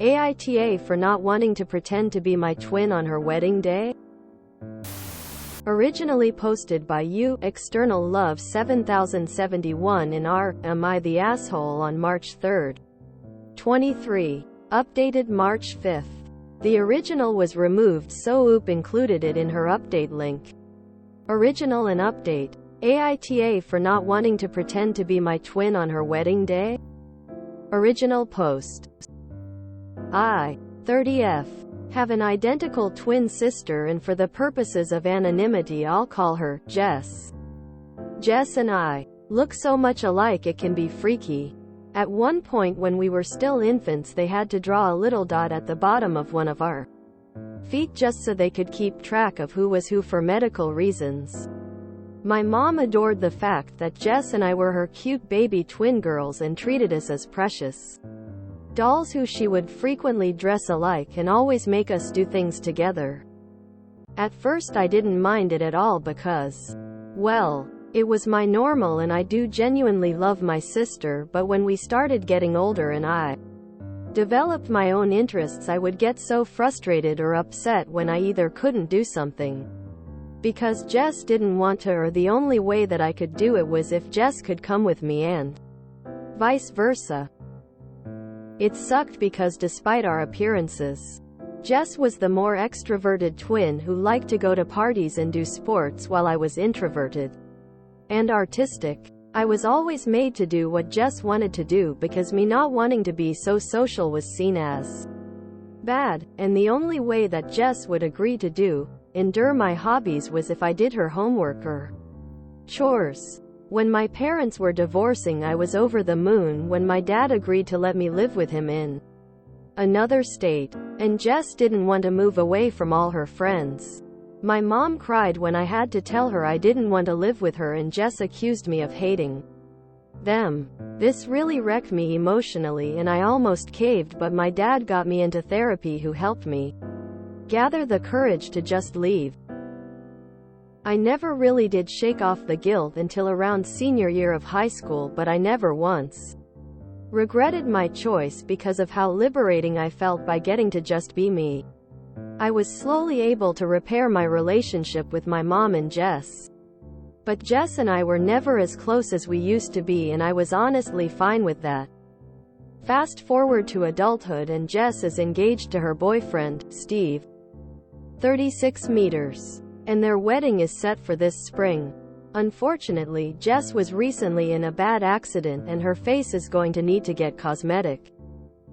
AITA for not wanting to pretend to be my twin on her wedding day? Originally posted by you, External Love 7071 in r. Am I the Asshole on March 3, 23. Updated March 5. The original was removed so OOP included it in her update link. Original and update. AITA for not wanting to pretend to be my twin on her wedding day? Original post. I, 30F, have an identical twin sister and for the purposes of anonymity I'll call her Jess. Jess and I look so much alike it can be freaky. At one point when we were still infants they had to draw a little dot at the bottom of one of our feet just so they could keep track of who was who for medical reasons. My mom adored the fact that Jess and I were her cute baby twin girls and treated us as precious dolls who she would frequently dress alike and always make us do things together. At first I didn't mind it at all because, well, it was my normal and I do genuinely love my sister, but when we started getting older and I developed my own interests I would get so frustrated or upset when I either couldn't do something because Jess didn't want to, or the only way that I could do it was if Jess could come with me and vice versa. It sucked because despite our appearances, Jess was the more extroverted twin who liked to go to parties and do sports while I was introverted and artistic. I was always made to do what Jess wanted to do because me not wanting to be so social was seen as bad, and the only way that Jess would agree to endure my hobbies was if I did her homework or chores. When my parents were divorcing I was over the moon when my dad agreed to let me live with him in another state, and Jess didn't want to move away from all her friends. My mom cried when I had to tell her I didn't want to live with her and Jess accused me of hating them. This really wrecked me emotionally and I almost caved, but my dad got me into therapy who helped me gather the courage to just leave. I never really did shake off the guilt until around senior year of high school, but I never once regretted my choice because of how liberating I felt by getting to just be me. I was slowly able to repair my relationship with my mom and Jess. But Jess and I were never as close as we used to be and I was honestly fine with that. Fast forward to adulthood and Jess is engaged to her boyfriend, Steve, 36 meters. And their wedding is set for this spring. Unfortunately, Jess was recently in a bad accident and her face is going to need to get cosmetic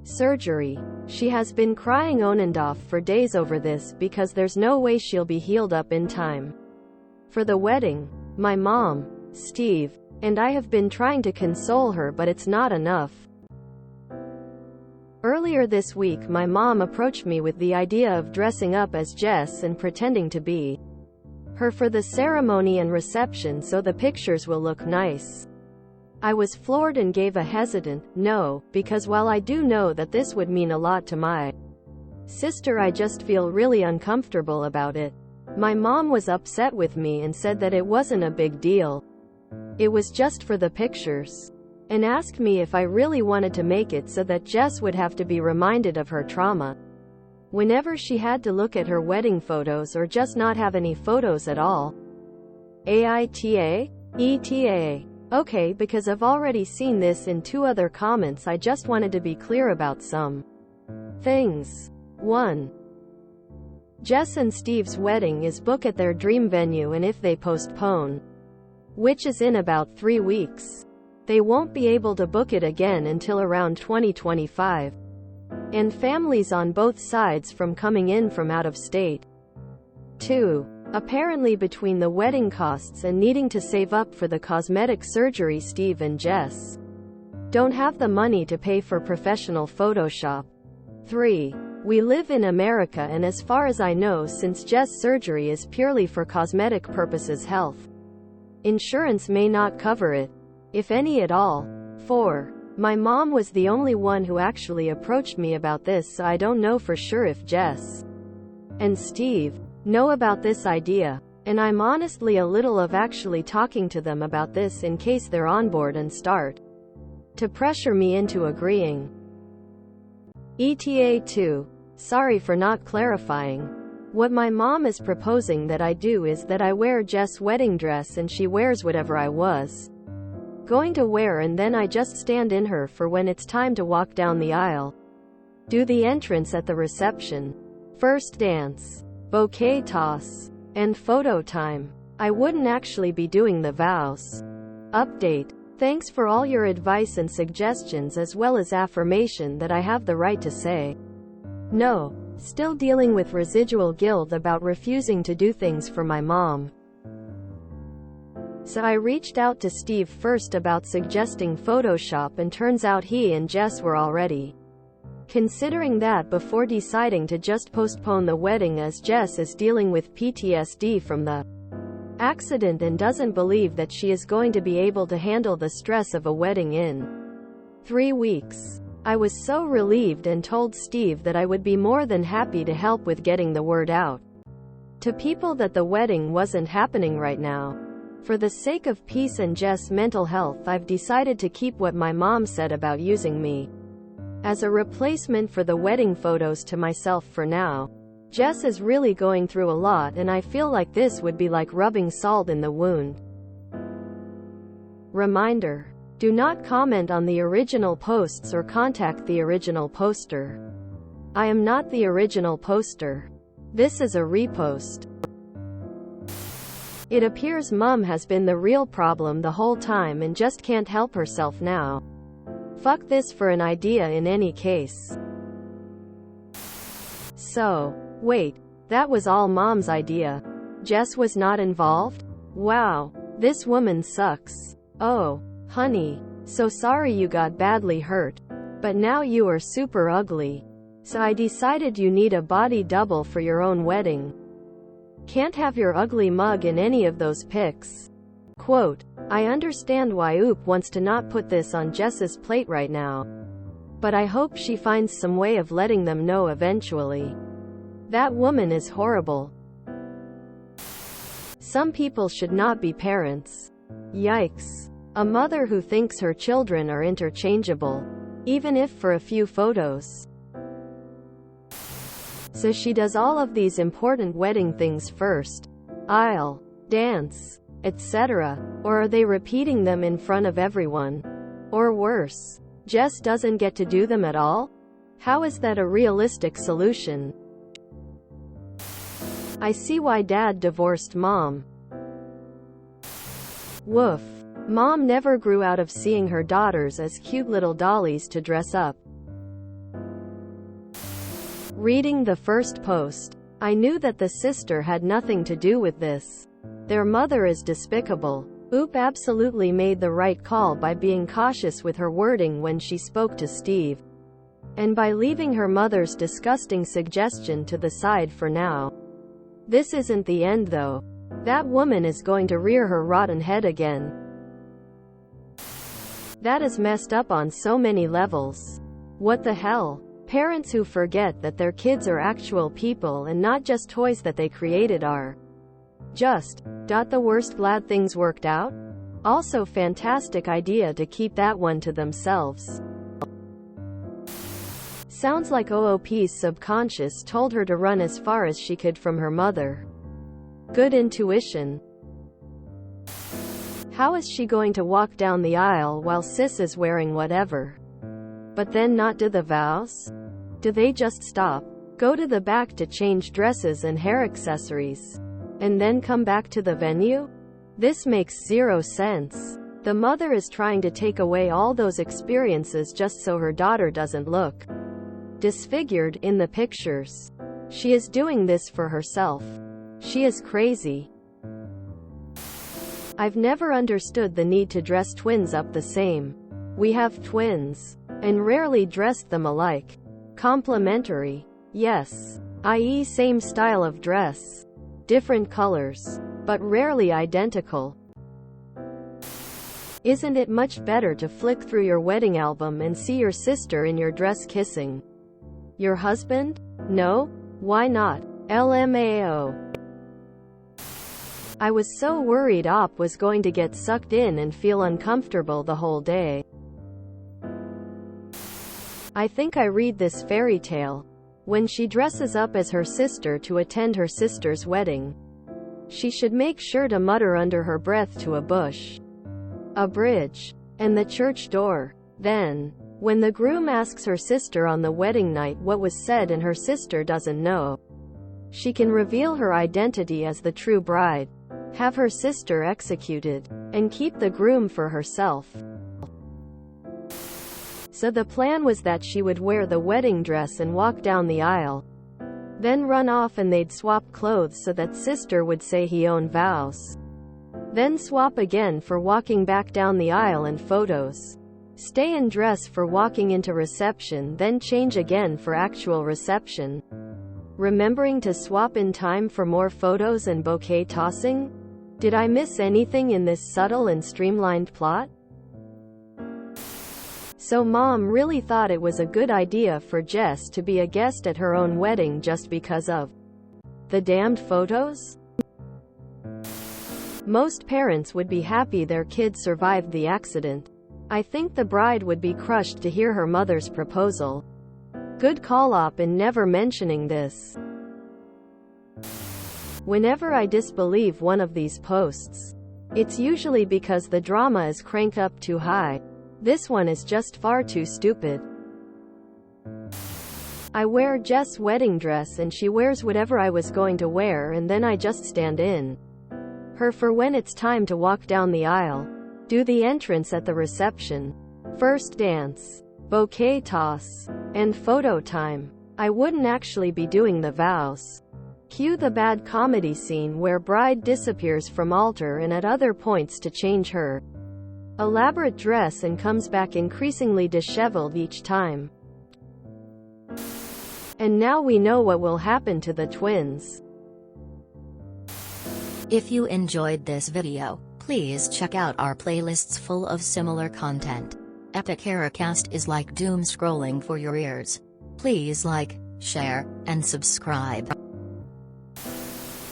surgery. She has been crying on and off for days over this because there's no way she'll be healed up in time for the wedding. My mom, Steve, and I have been trying to console her, but it's not enough. Earlier this week my mom approached me with the idea of dressing up as Jess and pretending to be her for the ceremony and reception so the pictures will look nice. I was floored and gave a hesitant no, because while I do know that this would mean a lot to my sister, I just feel really uncomfortable about it. My mom was upset with me and said that it wasn't a big deal. It was just for the pictures. And asked me if I really wanted to make it so that Jess would have to be reminded of her trauma whenever she had to look at her wedding photos or just not have any photos at all. AITA? ETA. Okay, because I've already seen this in 2 other comments, I just wanted to be clear about some things. 1. Jess and Steve's wedding is booked at their dream venue, and if they postpone, which is in about 3 weeks, they won't be able to book it again until around 2025. And families on both sides from coming in from out of state. 2. Apparently between the wedding costs and needing to save up for the cosmetic surgery, Steve and Jess don't have the money to pay for professional Photoshop. 3. We live in America and as far as I know, since Jess' surgery is purely for cosmetic purposes, health insurance may not cover it, if any at all. 4. My mom was the only one who actually approached me about this, so I don't know for sure if Jess and Steve know about this idea, and I'm honestly a little of actually talking to them about this in case they're on board and start to pressure me into agreeing. ETA 2. Sorry for not clarifying. What my mom is proposing that I do is that I wear Jess' wedding dress and she wears whatever I was going to wear, and then I just stand in her for when it's time to walk down the aisle. Do the entrance at the reception. First dance. Bouquet toss. And photo time. I wouldn't actually be doing the vows. Update. Thanks for all your advice and suggestions, as well as affirmation that I have the right to say no. Still dealing with residual guilt about refusing to do things for my mom. So I reached out to Steve first about suggesting Photoshop, and turns out he and Jess were already considering that before deciding to just postpone the wedding, as Jess is dealing with PTSD from the accident and doesn't believe that she is going to be able to handle the stress of a wedding in 3 weeks. I was so relieved and told Steve that I would be more than happy to help with getting the word out to people that the wedding wasn't happening right now. For the sake of peace and Jess' mental health, I've decided to keep what my mom said about using me as a replacement for the wedding photos to myself for now. Jess is really going through a lot, and I feel like this would be like rubbing salt in the wound. Reminder: do not comment on the original posts or contact the original poster. I am not the original poster. This is a repost. It appears Mum has been the real problem the whole time and just can't help herself now. Fuck this for an idea in any case. So, wait, that was all Mom's idea? Jess was not involved? Wow, this woman sucks. Oh, honey, so sorry you got badly hurt. But now you are super ugly. So I decided you need a body double for your own wedding. Can't have your ugly mug in any of those pics. Quote, I understand why Oop wants to not put this on Jess's plate right now. But I hope she finds some way of letting them know eventually. That woman is horrible. Some people should not be parents. Yikes. A mother who thinks her children are interchangeable, even if for a few photos. So she does all of these important wedding things first. Aisle, dance, etc. Or are they repeating them in front of everyone? Or worse, Jess doesn't get to do them at all? How is that a realistic solution? I see why Dad divorced Mom. Woof. Mom never grew out of seeing her daughters as cute little dollies to dress up. Reading the first post, I knew that the sister had nothing to do with this. Their mother is despicable. Oop absolutely made the right call by being cautious with her wording when she spoke to Steve, and by leaving her mother's disgusting suggestion to the side for now. This isn't the end though. That woman is going to rear her rotten head again. That is messed up on so many levels. What the hell? Parents who forget that their kids are actual people and not just toys that they created are just the worst. Glad things worked out. Also fantastic idea to keep that one to themselves. Sounds like OOP's subconscious told her to run as far as she could from her mother. Good intuition. How is she going to walk down the aisle while sis is wearing whatever? But then not do the vows? Do they just stop, go to the back to change dresses and hair accessories, and then come back to the venue? This makes zero sense. The mother is trying to take away all those experiences just so her daughter doesn't look disfigured in the pictures. She is doing this for herself. She is crazy. I've never understood the need to dress twins up the same. We have twins, and rarely dressed them alike. Complementary, yes, i.e. same style of dress, different colors, but rarely identical. Isn't it much better to flick through your wedding album and see your sister in your dress kissing your husband? No? Why not? LMAO. I was so worried Op was going to get sucked in and feel uncomfortable the whole day. I think I read this fairy tale. When she dresses up as her sister to attend her sister's wedding, she should make sure to mutter under her breath to a bush, a bridge, and the church door. Then, when the groom asks her sister on the wedding night what was said and her sister doesn't know, she can reveal her identity as the true bride, have her sister executed, and keep the groom for herself. So the plan was that she would wear the wedding dress and walk down the aisle, then run off and they'd swap clothes so that sister would say he owned vows. Then swap again for walking back down the aisle and photos. Stay in dress for walking into reception, then change again for actual reception. Remembering to swap in time for more photos and bouquet tossing? Did I miss anything in this subtle and streamlined plot? So Mom really thought it was a good idea for Jess to be a guest at her own wedding just because of the damned photos? Most parents would be happy their kid survived the accident. I think the bride would be crushed to hear her mother's proposal. Good call op in never mentioning this. Whenever I disbelieve one of these posts, it's usually because the drama is cranked up too high. This one is just far too stupid. I wear Jess' wedding dress and she wears whatever I was going to wear, and then I just stand in her for when it's time to walk down the aisle, do the entrance at the reception, first dance, bouquet toss, and photo time. I wouldn't actually be doing the vows. Cue the bad comedy scene where bride disappears from altar and at other points to change her elaborate dress and comes back increasingly disheveled each time. And now we know what will happen to the twins. If you enjoyed this video, please check out our playlists full of similar content. Epic Ericast is like doom scrolling for your ears. Please like, share, and subscribe.